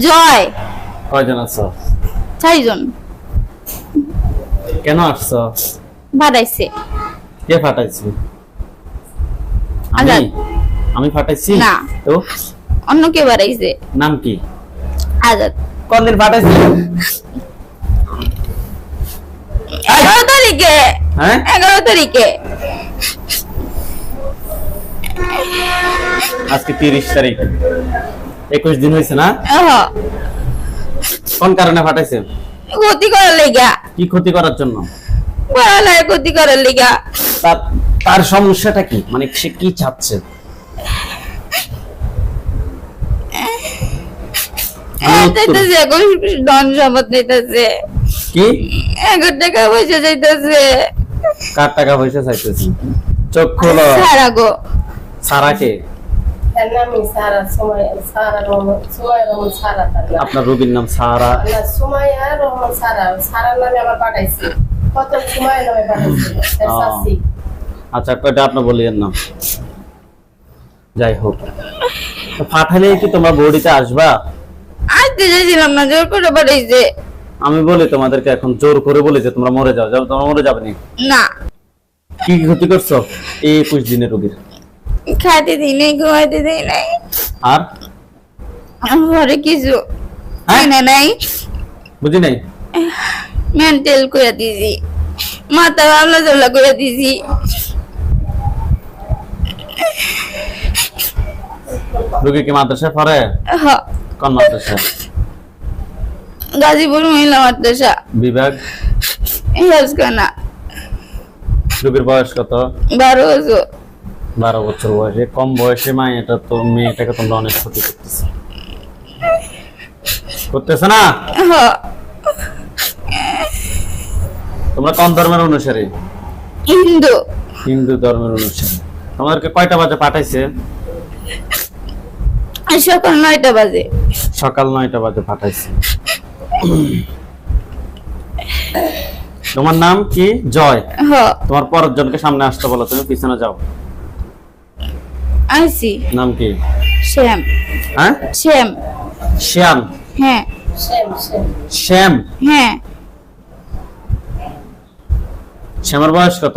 জয়। কয়জন আছো? 4 জন। কেন আসছো? বাড়াইছে। কে ফাটাইছে? আজাদ। আমি ফাটাইছি না। তো অন্য কে বাড়াইছে? নাম কি? আজাদ। কোন দিন ফাটাইছে? 11 তারিখে। হ্যাঁ 11 তারিখে। আজকে 30 তারিখ, 21 দিন হয়েছে না? হ্যাঁ। কোন কারণে ফাটাইছে? ক্ষতি করার লেগা। কি ক্ষতি করার জন্য? পড়ালেখা ক্ষতি করার লেগা। তার সমস্যাটা কি, মানে সে কি চাচ্ছে? চাইতেছে এখন ধন সম্পদ নিতেছে। কি 1 টাকা পয়সা চাইতেছে। কার টাকা পয়সা চাইতেছে? চোখ খোলো। সারা গো। সারাকে? এর নামই সারা, সারা রহমান, সুমাইয়া রহমান সারা। আপনার রুবির নাম সারা? না, সুমাইয়া রহমান সারা। সারার নামে আমার পাঠাইছে, কত সুমাইয়া নামে পাঠাইছে। শাসি। আচ্ছা, কয়টা আপনি বলিয়েন না। যাই হোক, তো পাঠালে কি তোমরা বৌড়িতে আসবা? আসতে চাইছিলাম না, জোর করে পাঠাইছে। আমি বলি তোমাদেরকে, এখন জোর করে বলি যে তোমরা মরে যাও। তোমরা মরে যাবে না। না, কি কি ক্ষতি করছো এই 21 দিনের রোগীর? খাইতে দিই নাই, ঘুমাইতে দিই নাই, আর ঘরে কিছু হ্যাঁ? কিনে নাই। বুঝি নাই। মেন্টাল করে দিছি, মাথা আমলা জল্লা করে দিছি। রোগী কি মাদ্রাসায় পড়ে? হ, কোন মাদ্রাসা? গাজীপুর মহিলা মাদ্রাসা, বিভাগ? হেলসখানা। রোগীর বয়স কত? 12 বছর। 12 বছর বয়সে? কম বয়সে মেয়েটাকে তোমরা অনেক ক্ষতি করতেছো। করতেছ না? হ, তোমরা কোন ধর্মের অনুসারী? হিন্দু। হিন্দু ধর্মের অনুসারী। তোমাদেরকে কয়টা বাজে পাঠাইছে? সকাল 9টা বাজে। সকাল 9টা বাজে পাঠাইছে। তোমার নাম কি? জয়। হ, তোমার পরের জনকে সামনে আসতে বলো, তুমি পিছনে যাও। আইছি। নাম কি? শ্যাম। হ্যাঁ শ্যাম। শ্যাম? হ্যাঁ সেম সেম। শ্যাম? হ্যাঁ। শ্যামের বয়স কত?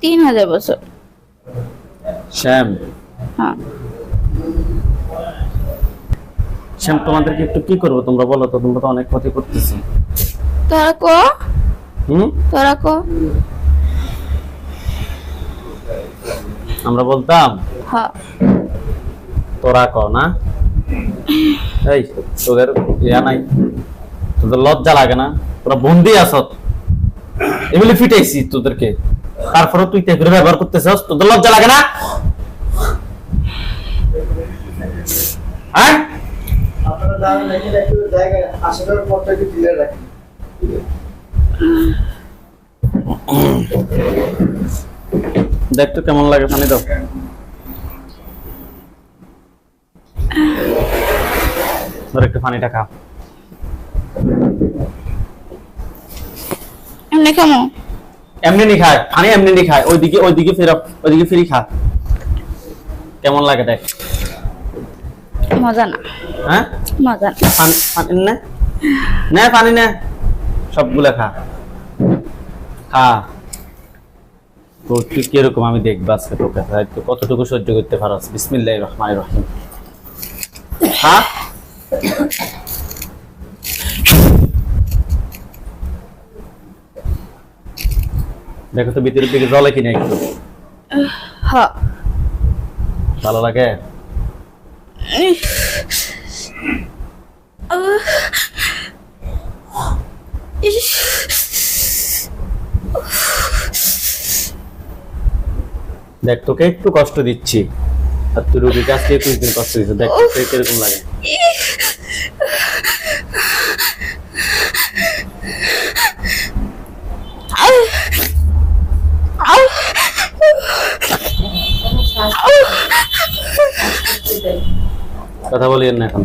3000 বছর। শ্যাম? হ্যাঁ। শ্যাম, তোমাদেরকে একটু কি করবো তোমরা বলো তো? তোমরা তো অনেক ক্ষতি করতেছো। তোরা কো, হুম? তোরা কো। আমরা বলতাম হ্যাঁ। তোরা ক না? এই তোদের ইয়া নাই? তোদের লজ্জা লাগে না? তোরা বন্দি আছত, এগুলি ফিটাইছি তোদেরকে, তারপরে তুই তে করে ব্যবহার করতেছস। তোদের লজ্জা লাগে না? হ্যাঁ? আপনারা দাঁড়ান, এখানে একটু জায়গায় আসার পরটা একটু ক্লিয়ার রাখেন। দেখ তো কেমন লাগে, পানি দাও। ধর একটু পানিটা খা। এমনি কেমন? এমনি নি খায় পানি, এমনি নি খায়। ওইদিকে ফেরো, ওইদিকে ফিরি খা। কেমন লাগে দেখ। মজা না। হ্যাঁ? মজা না। পানি পানি নে, নে পানি নে, সবগুলা খা। খা। তো তুই কিরকম আমি দেখবো আজকে তোকে, তুই কতটুকু সহ্য করতে পারস। বিসমিল্লাহির রহমানির রহিম। খা। দেখো তো ভিতরের দিকে জলে কিনা একটু। হ্যাঁ। ভালো লাগে? দেখ তোকে একটু কষ্ট দিচ্ছি, আর তুই রোগীর কাছ থেকে 21 দিন কষ্ট দিচ্ছিস। দেখ তোকে কিরকম লাগে। কথা বলিয়েন না এখন,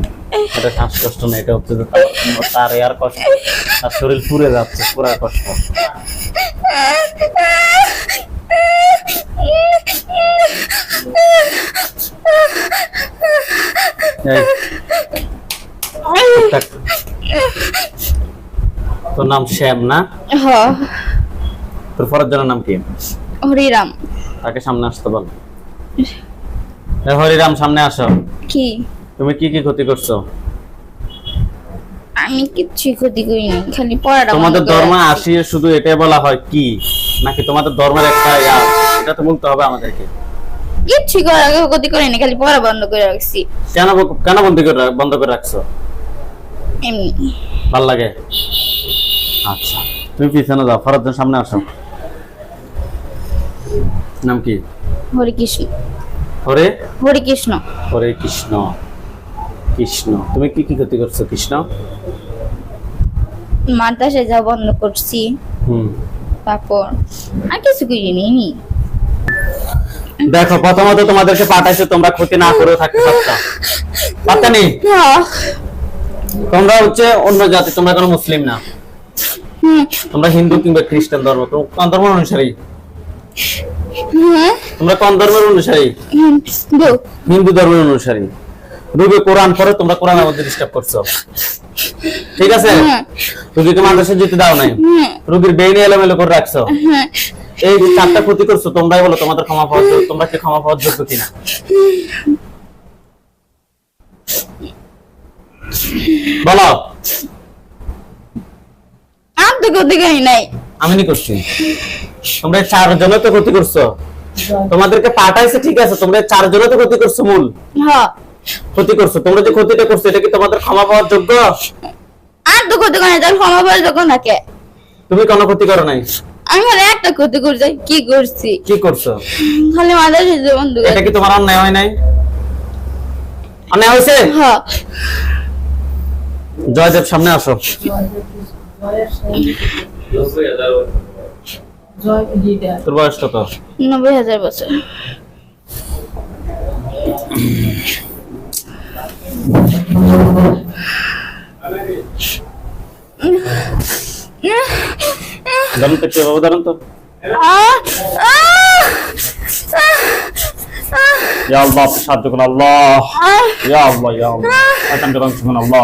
এটা শ্বাসকষ্ট না, এটা হচ্ছে যে তার এর কষ্ট, তার শরীর পুড়ে যাচ্ছে, পুরা কষ্ট। এই, থাক। তোর নাম শ্যাম না? হ তোর ফরজনের নাম কি? হরিরাম। তাকে সামনে আসতে বল। এই হরিরাম, সামনে আসো। কি? তুমি কি কি ক্ষতি করছো? আমি কিচ্ছু ক্ষতি করিনি, খালি পড়াটা তোমাদের বন্ধ করে ধর্মে রাখছি। আসিয়ে শুধু এটাই বলা হয় কি, নাকি তোমাদের ধর্মের একটা এটা তো বলতে হবে আমাদেরকে। কিচ্ছু ক্ষতি করিনি, খালি পড়া বন্ধ করে রাখছি কেন কেন বন্ধ করে রাখছো? এমনি। ভাল লাগে? আচ্ছা, তুমি পিছনে যাও, ফরজের সামনে আসো। নাম কি? হরিকৃষ্ণ। হরে হরিকৃষ্ণ। হরে কৃষ্ণ। কৃষ্ণ, তুমি কি কি ক্ষতি করছো কৃষ্ণ? মাদ্রাসা যা বন্ধ করছি, হুম, তারপর আর কিছু করিনি। দেখো প্রথমত তোমাদেরকে পাঠাইছে তোমরা ক্ষতি না করেও থাকতে পারতা নেই। তোমরা হচ্ছে অন্য জাতি, তোমরা কোনো মুসলিম না, তোমরা হিন্দু কিংবা খ্রিস্টান ধর্ম। তোমরা কোন ধর্মের অনুসারী? তোমরা কোন ধর্মের অনুসারী? হিন্দু ধর্মের অনুসারী। রুবে কোরআন পড়ে, তোমরা কোরআনের মধ্যে ডিস্টার্ব করছো, ঠিক আছে? রুগীকে মাদ্রাসায় যেতে দাও নাই, রুগীর বেইনে এলোমেলো করে রাখছো, এই 4টা ক্ষতি করছো। তোমরাই বলো তোমাদের ক্ষমা পাওয়ার যোগ্য, তোমরা কি ক্ষমা পাওয়ার যোগ্য কিনা? বলো। আর তো ক্ষতি করি নাই। আমি নি করছি। তোমরা 4 জনে তো ক্ষতি করছো, তোমাদেরকে পাঠাইছে ঠিক আছে, তোমরা 4 জনে তো ক্ষতি করছো, মূল হ্যাঁ ক্ষতি করছো। তোমরা যে ক্ষতিটা করছো এটা কি তোমাদের ক্ষমা পাওয়ার যোগ্য? আর তো ক্ষতি করি নাই, তার ক্ষমা পাওয়ার যোগ্য নাকি? তুমি কোনো ক্ষতি করো নাই। আমি খালি একটা ক্ষতি করছি। কি করছি? কি করছো? খালি মাদ্রাসা যা বন্ধ করে। এটা কি তোমার অন্যায় হয় নাই? অন্যায় হয়েছে? হ্যাঁ জয়দেব সামনে আসো। তোর বয়স কত? 90,000 বছর। ধরুন তো, বাবু ধরুন তো। ইয়া আল্লাহ, আপনি সাহায্য করুন আল্লাহ। ইয়া আল্লাহ, ইয়া আল্লাহ, আকাম করুন শুনুন আল্লাহ।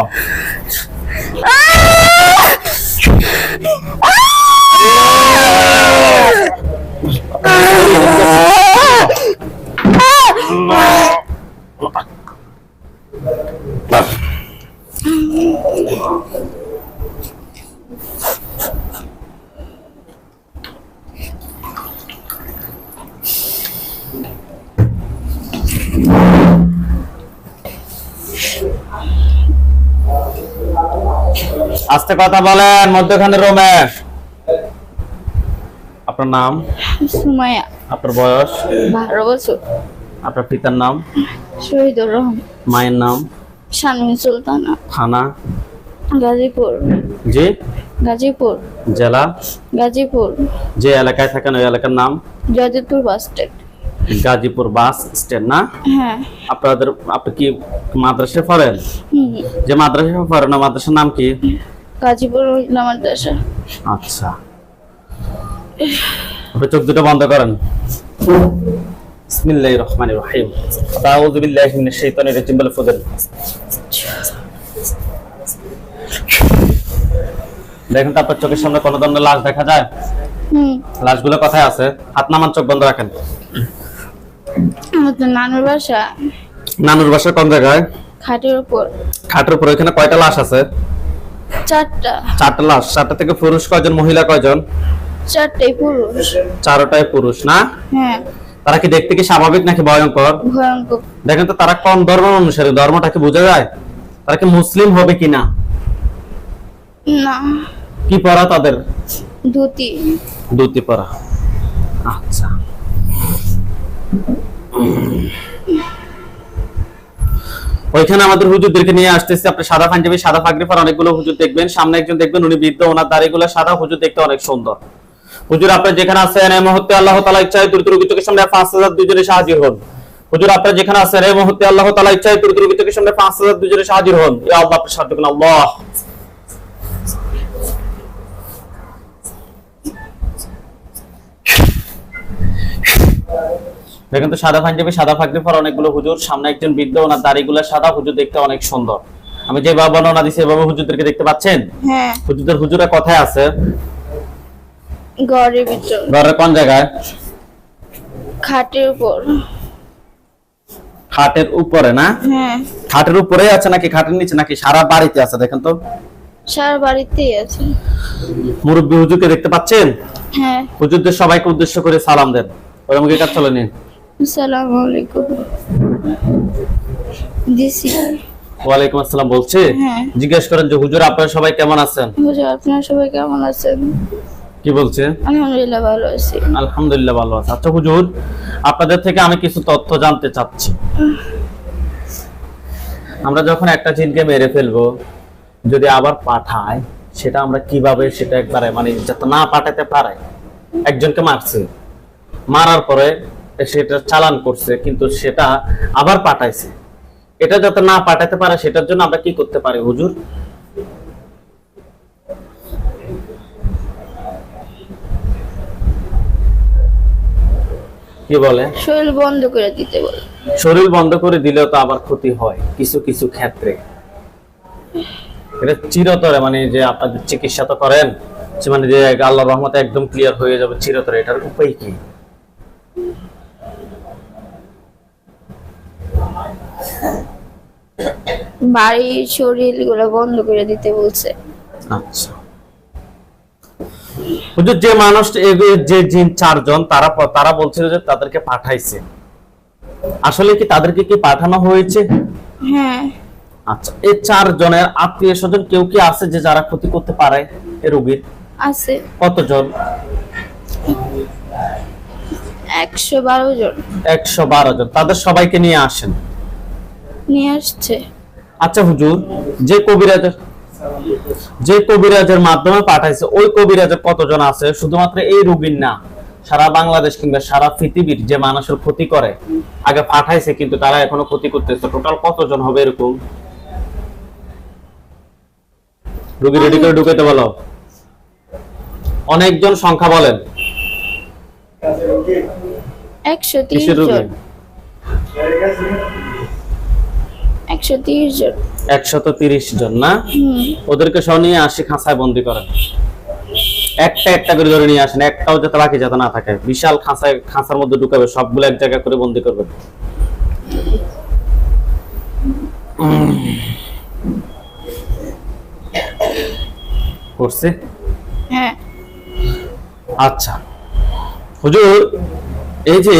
আস্তে কথা বলেন, মধ্যখানে রোমে। আপনার নাম? সুমাইয়া। আপনার বয়স? 12 বছর। আপনার পিতার নাম? শহীদুর রহমান। মায়ের নাম? শারমিন সুলতানা। থানা? গাজীপুর। জি? গাজীপুর। জেলা? গাজীপুর। যে এলাকায় থাকেন ওই এলাকার নাম? Joydebpur bus stand. Gazipur bus stand না? হ্যাঁ। আপনি কি মাদ্রাসায় পড়েন? যে মাদ্রাসায় পড়েন না, মাদ্রাসার নাম কি? গাজীপুর মহিলা মাদ্রাসা। আচ্ছা, আপনি চোখ দুটো বন্ধ করেন। বিসমিল্লাহির রহমানির রহিম। আউযু বিল্লাহি মিনাশ শাইতানির রাজিম বলে ফুদেন। দেখেন তো আপনার চোখের সামনে কোন ধরনের লাশ দেখা যায়? লাশগুলো কোথায় আছে? হাত নামান, চোখ বন্ধ রাখেন। আমার তো নানুর বাসা। নানুর বাসা কোন জায়গায়? খাটের উপর। খাটের উপর। ওখানে কয়টা লাশ আছে? 4টা। 4টা লাশ। 4টা থেকে পুরুষ কয়জন, মহিলা কয়জন? 4টাই পুরুষ। 4টাই পুরুষ না? হ্যাঁ। তারা কি দেখতে কি স্বাভাবিক নাকি ভয়ঙ্কর? ভয়ঙ্কর। দেখেন তো তারা কোন ধর্মের অনুসারী, ধর্মটা কি বোঝা যায়? তারা কি মুসলিম হবে কিনা? না। কি পরা তাদের? ধুতি। ধুতি পরা। আচ্ছা, ওইখানে আমাদের হুজুরদেরকে নিয়ে আসতেছি। আপনি সাদা পাঞ্জাবি, সাদা পাগড়ি পরা অনেকগুলো হুজুর দেখবেন। সামনে একজন দেখবেন, উনি বৃদ্ধ, ওনার দাড়িগুলো সাদা। হুজুর দেখতে অনেক সুন্দর। হুজুর আপনার যেখানে আছেন এই মুহূর্তে আল্লাহ তাআলা ইচ্ছায় দ্রুত রোগী চোখের সামনে 5000 দুজনে হাজির হন। হুজুর আপনার যেখানে আছেন এই মুহূর্তে আল্লাহ তাআলা ইচ্ছায় দ্রুত রোগী চোখের সামনে 5000 দুজনে হাজির হন। ইয়া আল্লাহ, আপনি সাহায্য করুন আল্লাহ। দেখেন তো সাদা পাঞ্জাবি সাদা পাগড়ি পরা অনেকগুলো হুজুর, সামনে একজন বৃদ্ধ, ওনার দাড়িগুলো সাদা, হুজুর দেখতে অনেক সুন্দর। আমি যেভাবে বর্ণনা দিচ্ছি এভাবে হুজুরদেরকে দেখতে পাচ্ছেন? হ্যাঁ, হুজুরা কোথায় আছে? ঘরের ভিতর, ঘরের কোন জায়গায়? খাটের উপর। খাটের উপরে না? হ্যাঁ, খাটের উপরে আছে নাকি খাটের নিচে নাকি সারা বাড়িতে আছে? দেখেন তো সারা বাড়িতেই আছে। মুরব্বী হুজুরকে দেখতে পাচ্ছেন? হ্যাঁ। হুজুরদের সবাইকে উদ্দেশ্য করে সালাম দেন। ওরা মুখে কাজ চলে নিন। আসসালামু আলাইকুম। দিছি। ওয়ালাইকুম আসসালাম বলছে। হ্যাঁ। জিজ্ঞেস করেন যে হুজুর আপনারা সবাই কেমন আছেন? হুজুর আপনারা সবাই কেমন আছেন? কি বলছে? আলহামদুলিল্লাহ ভালো আছি। আলহামদুলিল্লাহ ভালো আছে। আচ্ছা হুজুর, আপনাদের থেকে আমি কিছু তথ্য জানতে চাচ্ছি। আমরা যখন একটা জিনকে মেরে ফেলবো, যদি আবার পাঠায়, সেটা আমরা কিভাবে সেটা একবারে মানে যাতে না পাঠাতে পারে। একজনকে মারছে, মারার পরে সেটা চালান করছে, কিন্তু সেটা আবার পাঠাইছে, এটা যাতে না পাঠাতে পারে সেটার জন্য আমরা কি করতে পারি হুজুর? কি বলে? শরীর বন্ধ করে দিতে বলে। শরীর বন্ধ করে দিলেও তো আবার ক্ষতি হয় কিছু কিছু ক্ষেত্রে। এটা চিরতরে মানে যে আপনাদের চিকিৎসা তো করেন, সে মানে যে আল্লাহর রহমতে একদম ক্লিয়ার হয়ে যাবে চিরতরে, এটার উপায় কি? বাড়ির শরীর গুলো বন্ধ করে দিতে বলছে। আচ্ছা হুজুর, যে মানুষ যে জিন 4 জন তারা বলছিল যে তাদেরকে পাঠাইছে, আসলে কি তাদেরকে কি পাঠানো হয়েছে? হ্যাঁ। আচ্ছা, এই 4 জনের আত্মীয় স্বজন কেউ কি আছে যে যারা ক্ষতি করতে পারে এই রোগীর? আছে। কতজন? 112 জন। 112 জন। তাদের সবাইকে নিয়ে আসেন। নিয়ে আসছে। আচ্ছা হুজুর, যে কবিরাজের মাধ্যমে পাঠাইছে, ওই কবিরাজের কতজন আছে? শুধুমাত্র এই রোগীর না, সারা বাংলাদেশ কিংবা সারা পৃথিবীর যে মানুষের ক্ষতি করে, আগে পাঠাইছে কিন্তু তারা এখনো ক্ষতি করতেছে, টোটাল কতজন হবে এরকম? রোগী রেডি করে ঢুকাইতে বলো। অনেকজন সংখ্যা বলেন। 130 কিসের রোগী? জন। 130 জন। 130 জন না? ওদেরকে সহ নিয়ে আসি, খাঁচায় বন্দি করেন। একটা করে ধরে নিয়ে আসেন, একটাও যাতে বাকি যাতে না থাকে। বিশাল খাঁচার মধ্যে ঢুকাবে, সবগুলো এক জায়গা করে বন্দি করবে। করছে? হ্যাঁ। আচ্ছা হুজুর, এই যে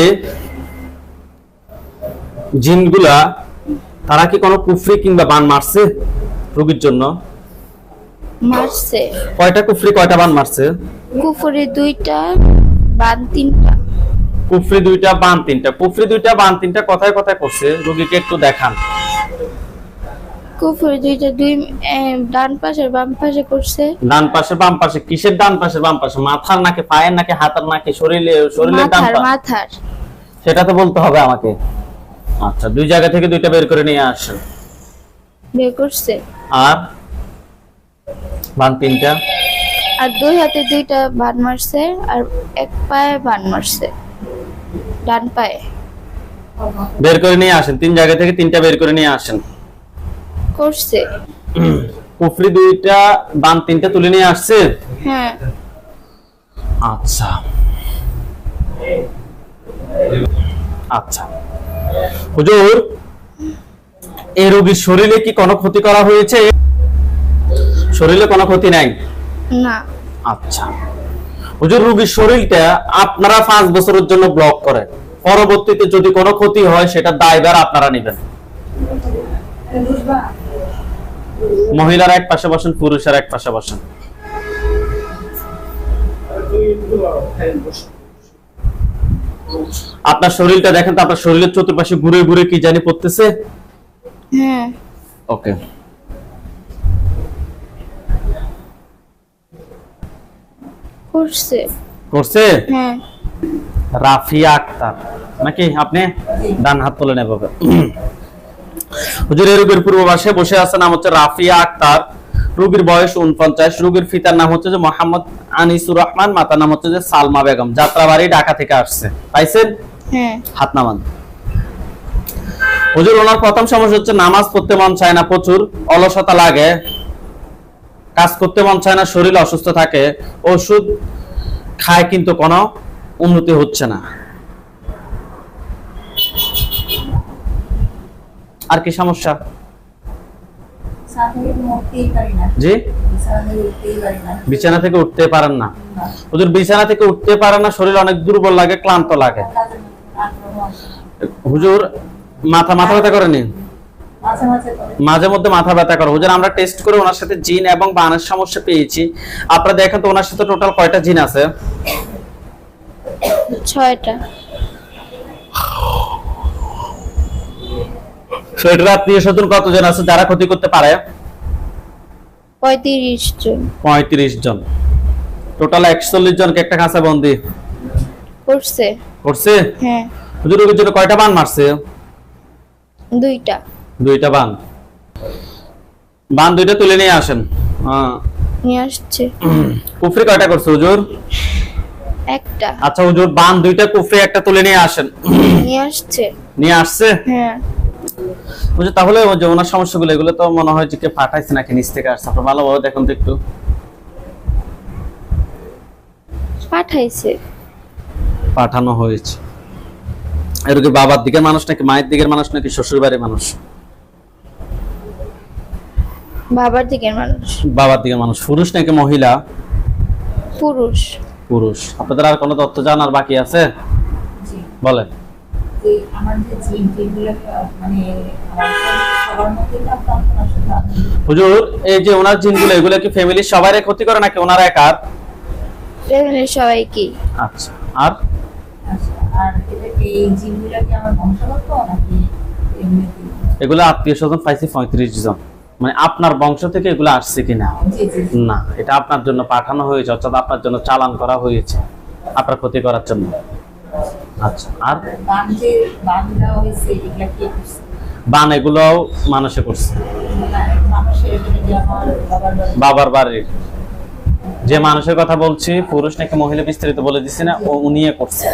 জিনগুলা তারা কি কোনো কুফরি কিংবা বান মারছে রোগীর জন্য? মারছে। কয়টা কুফরি কয়টা বান মারছে? কুফরি 2টা, বান 3টা। কুফরি 2টা, বান 3টা। কুফরি 2টা, বান 3টা কথায় কথায় করছে, রোগীকে একটু দেখান। কুফরি 2টা, ডান পাশে বাম পাশে করছে। ডান পাশে বাম পাশে? কিসের ডান পাশে বাম পাশে? মাথার নাকি পায়ের নাকি হাতের নাকি শরীরের ডান পাশে? মাথার। সেটা তো বলতে হবে আমাকে। আচ্ছা, 2 জায়গা থেকে 2টা বের করে নিয়ে আসেন। বের করছে। আর বান 3টা? আর 2 হাতে 2টা বান মারছে, আর এক পায়ে বান মারছে, ডান পায়ে। বের করে নিয়ে আসেন। 3 জায়গা থেকে 3টা বের করে নিয়ে আসেন। করছে। কুফরি 2টা, বান 3টা তুলে নিয়ে আসছে। হ্যাঁ। আচ্ছা আচ্ছা হুজুর, এই রোগীর শরীরে কি কোনো ক্ষতি করা হয়েছে? শরীরে কোনো ক্ষতি নাই? না। আচ্ছা হুজুর, রোগীর শরীরটা আপনারা 5 বছরের জন্য ব্লক করেন, পরবর্তীতে যদি কোনো ক্ষতি হয় সেটা দায়ভার আপনারা নেবেন। মহিলারা এক পাশে বসেন, পুরুষের এক পাশে বসেন। আপনার শরীরটা দেখেন তো, আপনার শরীরের চতুর্পাশে ঘুরে ঘুরে কি জানি পড়তেছে? হ্যাঁ। ওকে, করছে। করছে? হ্যাঁ। রাফিয়া আক্তার নাকি? আপনি ডান হাত তুলে নেবে। হুজুর, এই রোগীর পূর্ব পাশে বসে আছে, নাম হচ্ছে রাফিয়া আক্তার। রোগীর বয়স 49। রোগীর পিতার নাম হচ্ছে যে মোহাম্মদ আনিসুর রহমান, মাতার নাম হচ্ছে যে সালমা বেগম। যাত্রাবাড়ি, ঢাকা থেকে আসছে। পাইছেন? হ্যাঁ। হাত নামান। হুজুর ওনার প্রথম সমস্যা হচ্ছে নামাজ পড়তে মন চায় না, প্রচুর অলসতা লাগে, কাজ করতে মন চায় না, শরীর অসুস্থ থাকে, ওষুধ খায় কিন্তু কোনো উন্নতি হচ্ছে না। আর কি সমস্যা? জি, বিছানা থেকে উঠতে পারেন না। হুজুর বিছানা থেকে উঠতে পারেন না, শরীর অনেক দুর্বল লাগে, ক্লান্ত লাগে। হুজুর মাথা ব্যথা করেনি? মাঝে মধ্যে মাথা ব্যথা করে। হুজুর আমরা টেস্ট করে ওনার সাথে জিন এবং বানের সমস্যা পেয়েছি। আপনারা দেখেন তো ওনার সাথে টোটাল কয়টা জিন আছে? 6টা। সেটার আত্মীয়-স্বজন কতজন আছে যারা ক্ষতি করতে পারে? 35 জন। 35 জন। টোটাল 41 জনকে একটা কাঁচা বন্দি করছে। হ্যাঁ। হুজুর রোগীর জন্য কয়টা বান মারছে? 2টা। 2টা বান। বান 2টা তুলে নিয়ে আসেন। নিয়ে আসছে। কুফরি কয়টা করছে হুজুর? 1টা। আচ্ছা হুজুর বান 2টা, কুফরি একটা তুলে নিয়ে আসেন। নিয়ে আসছে। হ্যাঁ। হুজুর তাহলে ওই যে ওনার সমস্যাগুলো এগুলো তো মনে হয় যে কে পাঠাইছে নাকি নিচ থেকে আসছে? আপনি ভালোভাবে দেখুন তো একটু। পাঠানো হয়েছে। এর কি বাবার দিকের মানুষ নাকি মায়ের দিকের মানুষ নাকি শ্বশুর বাড়ির মানুষ? বাবার দিকের মানুষ। বাবার দিকের মানুষ। পুরুষ নাকি মহিলা? পুরুষ। আপনাদের আর কোনো তথ্য জানার বাকি আছে? বলেন। হুজুর এই যে ওনার জিনগুলো এগুলো কি ফ্যামিলির সবারই ক্ষতি করে নাকি ওনার একার? ফ্যামিলির সবাইকে। আচ্ছা আর এগুলো আত্মীয়-স্বজন পাইছে 35 জন। মানে আপনার বংশ থেকে এগুলো আসছে কিনা? না, এটা আপনার জন্য পাঠানো হয়েছে, অর্থাৎ আপনার জন্য চালান করা হয়েছে আপনার ক্ষতি করার জন্য। আচ্ছা আর বান এগুলো মানুষে করছে? বাবার বাড়ির যে মানুষের কথা বলছি, পুরুষ নাকি মহিলা বিস্তারিত বলে দিচ্ছি না, ও উনিয়ে করছে।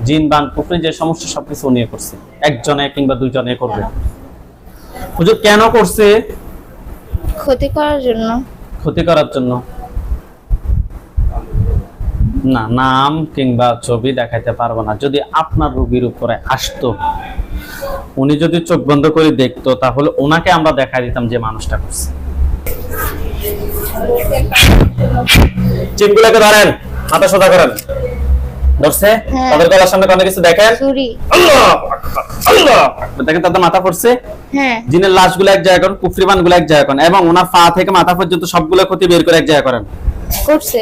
জিন বান কুফরি যে সমস্যা সবকিছু উনিয়ে করছে। একজনে কিংবা দুইজনে করবে। হুজুর কেন করছে? ক্ষতি করার জন্য। না, নাম কিংবা ছবি দেখাইতে পারবো না। যদি আপনার রোগীর উপরে আসতো, উনি যদি চোখ বন্ধ করে দেখতো, তাহলে ওনাকে আমরা দেখাই দিতাম যে মানুষটা করছে। চিনগুলোকে ধরেন, মাথা সোজা করেন। ধরছে? তাদের গলার সামনে কোনো কিছু দেখেন? আল্লাহু আকবার, আল্লাহু আকবার। দেখেন তাদের মাথা পড়ছে? হ্যাঁ। জিনের লাশগুলো এক জায়গায় করেন, কুফরিবানগুলো এক জায়গায় করেন, এবং ওনার পা থেকে মাথা পর্যন্ত সবগুলো ক্ষতি বের করে এক জায়গায় করেন। করছে।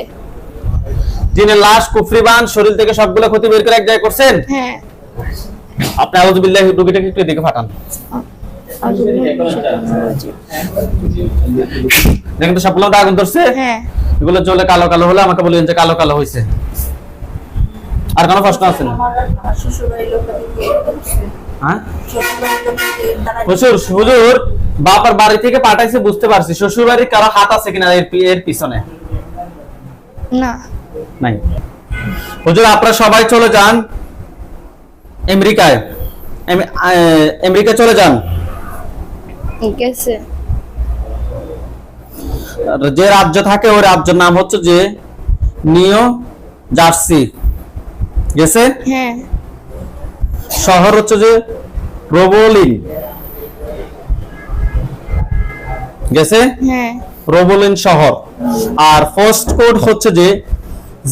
জিনের লাশ, কুফরিবান, শরীর থেকে সবগুলো ক্ষতি বের করে এক জায়গায় করছেন? হ্যাঁ। আপনি আউযু বিল্লাহি রোগীটাকে একটু এদিকে পাঠান। দেখেন তো সবগুলো আগুন ধরছে? হ্যাঁ। এগুলো জ্বলে কালো কালো হলে আমাকে বলেন যে কালো কালো হয়েছে। আর কোনো প্রশ্ন আছে না? হ্যাঁ হুজুর বাবার বাড়ি থেকে পাঠাইছে বুঝতে পারছি, শ্বশুর বাড়ির কারো হাত আছে কিনা এর পিছনে? না, নাই। হুজুর আপনারা সবাই চলে যান আমেরিকায়। আমেরিকা চলে যান। ঠিক আছে। যে রাজ্য থাকে ওই রাজ্যের নাম হচ্ছে যে নিউ জার্সি। গেছে? হ্যাঁ। শহর হচ্ছে যে রোবোলিন। গেছে? হ্যাঁ। রোবোলিন শহর। আর পোস্ট কোড হচ্ছে যে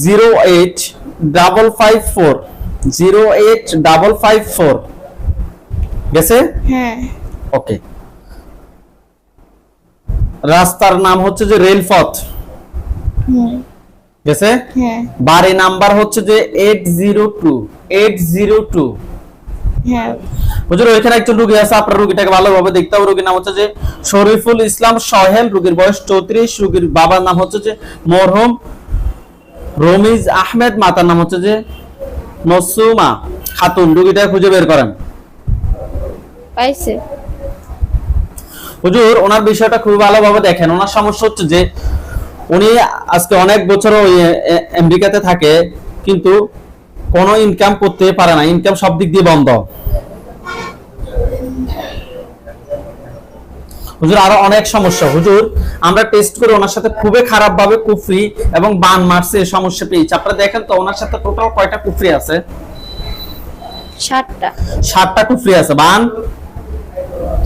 08554 08554। গেছে? হ্যাঁ। ওকে। রাস্তার নাম হচ্ছে যে রেলপথ। গেছে? হ্যাঁ। বাড়ি নাম্বার হচ্ছে যে 802। হ্যাঁ। হুজুর ওইখানে একজন রোগী আছে, আপনার রোগীটাকে ভালোভাবে দেখতে হবে। রোগীর নাম হচ্ছে যে শরীফুল ইসলাম সোহেল, রোগীর বয়স 34, রোগীর বাবার নাম হচ্ছে যে মরহুম রমিজ আহমেদ, মাতার নাম হচ্ছে যে নসুমা খাতুন। রোগীটা খুঁজে বের করেন। পাইছে। হুজুর ওনার বিষয়টা খুব ভালোভাবে দেখেন। ওনার সমস্যা হচ্ছে যে উনি আজকে অনেক বছর ওই আমেরিকাতে থাকে, কিন্তু কোনো ইনকাম করতে পারে না, ইনকাম সব দিক দিয়ে বন্ধ। হুজুর আরো অনেক সমস্যা হুজুর, আমরা টেস্ট করে ওনার সাথে খুবই খারাপ ভাবে কুফরি এবং বান মারছে এই সমস্যা পেয়েছি। আপনারা দেখেন তো ওনার সাথে টোটাল কয়টা কুফরি আছে? 7টা 7টা কুফরি আছে, বান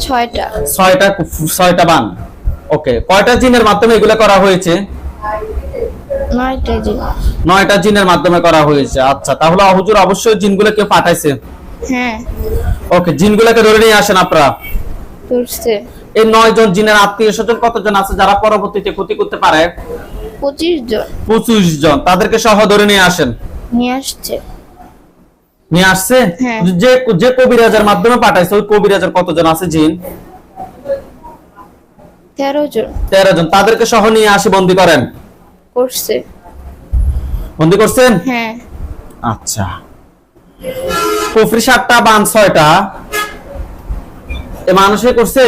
6টা 6টা বান। ওকে, কয়টা জিনের মাধ্যমে এগুলো করা হয়েছে? 9টা জিন। 9টা জিনের মাধ্যমে করা হয়েছে। আচ্ছা, তাহলে হুজুর অবশ্যই জিনগুলো কেউ পাঠাইছে। হ্যাঁ ওকে, জিনগুলোকে ধরে নিয়ে আসেন আপনারা। করছে। এই 9 জন জিনের আত্মীয় স্বজন কতজন আছে যারা পরবর্তীতে ক্ষতি করতে পারে? 25 জন 25 জন, তাদেরকে সহ ধরে নিয়ে আসেন। নিয়ে আসছে। নিয়ে আসছে? হ্যাঁ। যে কবিরাজের মাধ্যমে পাঠাইছে ওই কবিরাজের কতজন আছে জিন? 13 জন 13 জন, তাদেরকে সহ নিয়ে আসি বন্দি করেন। করছে। বন্দি করছেন? হ্যাঁ আচ্ছা, কুফরি 7টা বান 6টা, এ মানুষে করছে?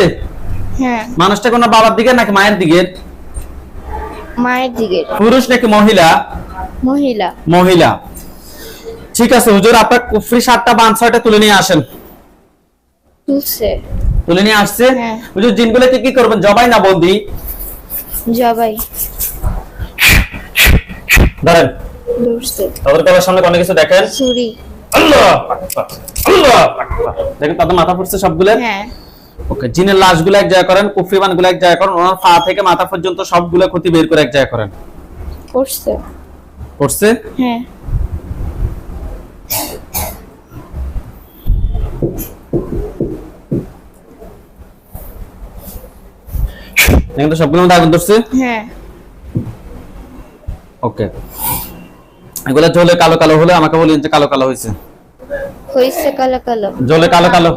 হ্যাঁ মানুষটা কোন বাবার দিকে নাকি মায়ের দিকে? মায়ের দিকে। পুরুষ নাকি মহিলা? মহিলা। মহিলা। ঠিক আছে হুজুর, আপনার কুফরি 7টা বান 6টা তুলে নিয়ে আসেন। তুলছে। তুলে নিয়ে আসছে? হ্যাঁ। হুজুর জিনগুলোকে কি করবেন, জবাই না বন্দি? জবাই। ধরেন, ধরছে। তাদের গলার সামনে অনেক কিছু দেখেন। ছুরি। আল্লাহ আকবার, আল্লাহ আকবার। দেখেন তাদের মাথা পড়ছে সবগুলো। হ্যাঁ ওকে, জিনের লাশগুলো এক জায়গায় করেন, কুফরি বানগুলো এক জায়গায় করেন, ওনার পা থেকে মাথা পর্যন্ত সবগুলো ক্ষতি বের করে এক জায়গায় করেন। করছে। করছে? হ্যাঁ দেখেন তো সবগুলোর মধ্যে আগুন ধরছে। হ্যাঁ ওকে, এগুলো জ্বলে কালো কালো হলে আমাকে বলেন যে কালো কালো হয়েছে। হইছে কালো কালো। জ্বলে কালো কালো,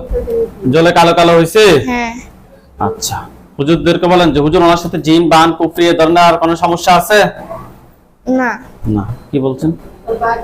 জ্বলে কালো কালো হয়েছে। হ্যাঁ আচ্ছা, হুজুরদেরকে বলেন যে হুজুর ওনার সাথে জিন বান কুফরি এ ধরনের আর কোনো সমস্যা আছে? না। না। কি বলছেন? বাঘ